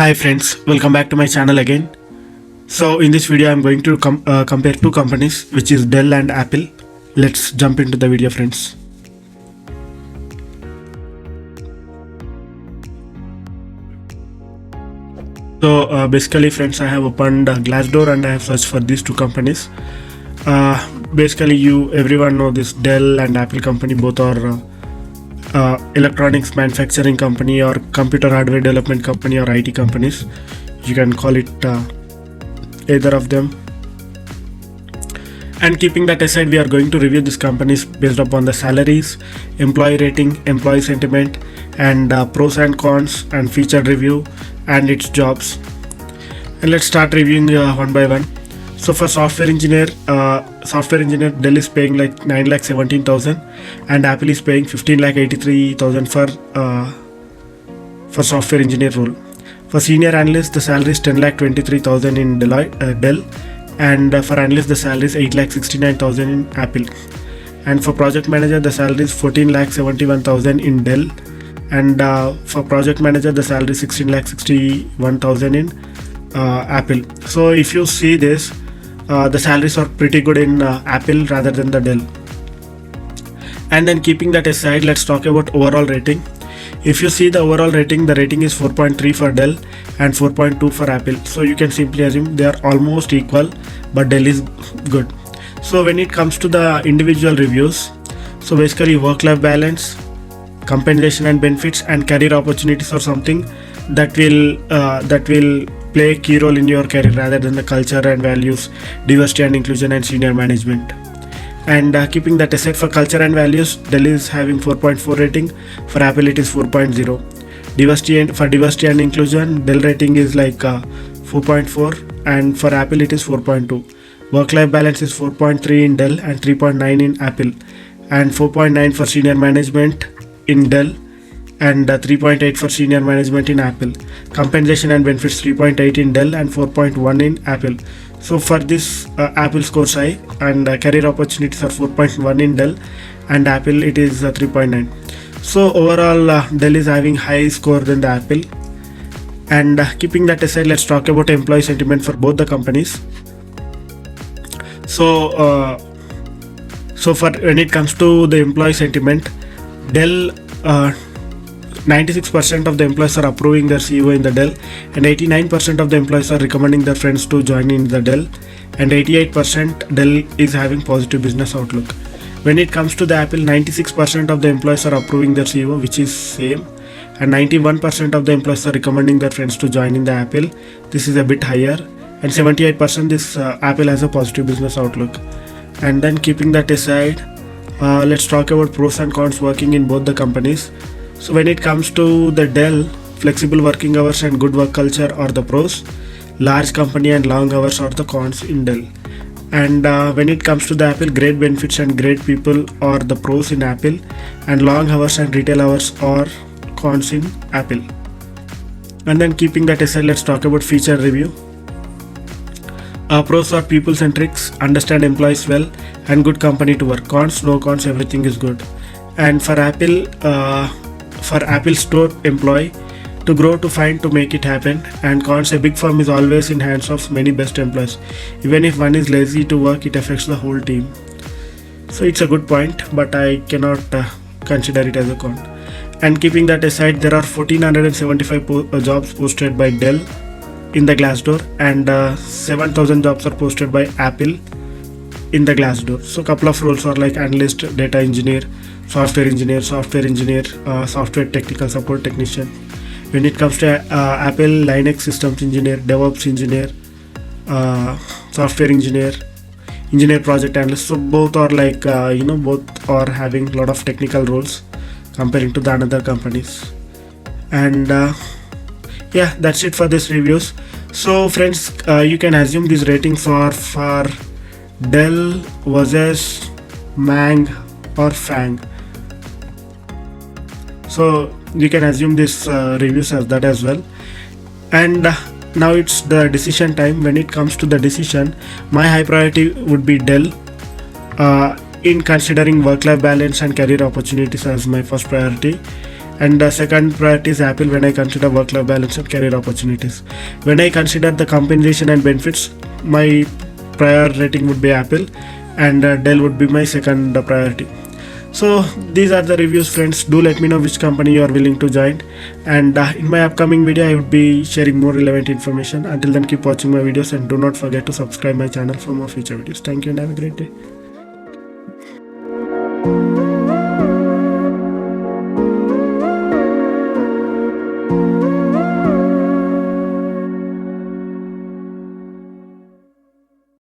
Hi friends, welcome back to my channel again. So in this video I'm going to compare two companies, which is Dell and Apple. Let's jump into the video, friends. So basically friends, I have opened Glassdoor and I have searched for these two companies. Basically everyone know this Dell and Apple company, both are electronics manufacturing company or computer hardware development company or IT companies. You can call it either of them. And keeping that aside, we are going to review these companies based upon the salaries, employee rating, employee sentiment, and pros and cons and featured review and its jobs. And let's start reviewing one by one. So for software engineer, Dell is paying like 9,17,000 and Apple is paying 15,83,000 for software engineer role. For senior analyst, the salary is 10,23,000 in Dell, and for analyst the salary is 8,69,000 in Apple. And for project manager, the salary is 14,71,000 in Dell, and for project manager the salary is 16,61,000 in Apple. So if you see this, the salaries are pretty good in Apple rather than the Dell. And then keeping that aside, let's talk about overall rating. If you see the overall rating, the rating is 4.3 for Dell and 4.2 for Apple. So you can simply assume they are almost equal, but Dell is good. So when it comes to the individual reviews, so basically work-life balance, compensation and benefits, and career opportunities are something that will play a key role in your career rather than the culture and values, diversity and inclusion, and senior management. And keeping that aside, for culture and values, Dell is having 4.4 rating, for Apple it is 4.0. For diversity and inclusion, Dell rating is like 4.4 and for Apple it is 4.2. Work-life balance is 4.3 in Dell and 3.9 in Apple, and 4.9 for senior management in Dell and 3.8 for senior management in Apple. Compensation and benefits 3.8 in Dell and 4.1 in Apple. So for this Apple scores high, and career opportunities are 4.1 in Dell, and Apple it is 3.9. So overall Dell is having high score than the Apple. And keeping that aside, let's talk about employee sentiment for both the companies. So for when it comes to the employee sentiment, Dell 96% of the employees are approving their CEO in the Dell, and 89% of the employees are recommending their friends to join in the Dell, and 88% Dell is having positive business outlook. When it comes to the Apple, 96% of the employees are approving their CEO, which is same, and 91% of the employees are recommending their friends to join in the Apple. This is a bit higher, and 78% this Apple has a positive business outlook. And then keeping that aside, let's talk about pros and cons working in both the companies. So when it comes to the Dell, flexible working hours and good work culture are the pros. Large company and long hours are the cons in Dell. And when it comes to the Apple, great benefits and great people are the pros in Apple, and long hours and retail hours are cons in Apple. And then keeping that aside, let's talk about feature review. Pros are people centric, understand employees well, and good company to work. Cons, no cons, everything is good. And for Apple store employee to grow, to find, to make it happen. And cons, a big firm is always in hands of many best employees. Even if one is lazy to work, it affects the whole team. So it's a good point, but I cannot consider it as a con. And keeping that aside, there are 1475 jobs posted by Dell in the Glassdoor, and 7,000 jobs are posted by Apple in the Glassdoor. So couple of roles are like analyst, data engineer, software engineer, software technical support technician. When it comes to Apple, Linux systems engineer, DEVOPS engineer, software engineer, project analyst. So both are like both are having a lot of technical roles comparing to the other companies. And yeah, that's it for this reviews. So friends, you can assume these ratings are for Dell versus MAANG or FANG. So you can assume this reviews as that as well. And now it's the decision time. When it comes to the decision, my high priority would be Dell, in considering work-life balance and career opportunities as my first priority. And second priority is Apple when I consider work-life balance and career opportunities. When I consider the compensation and benefits, my prior rating would be Apple, and Dell would be my second priority. So these are the reviews, friends. Do let me know which company you are willing to join, and in my upcoming video I would be sharing more relevant information. Until then, keep watching my videos and do not forget to subscribe my channel for more future videos. Thank you and have a great day.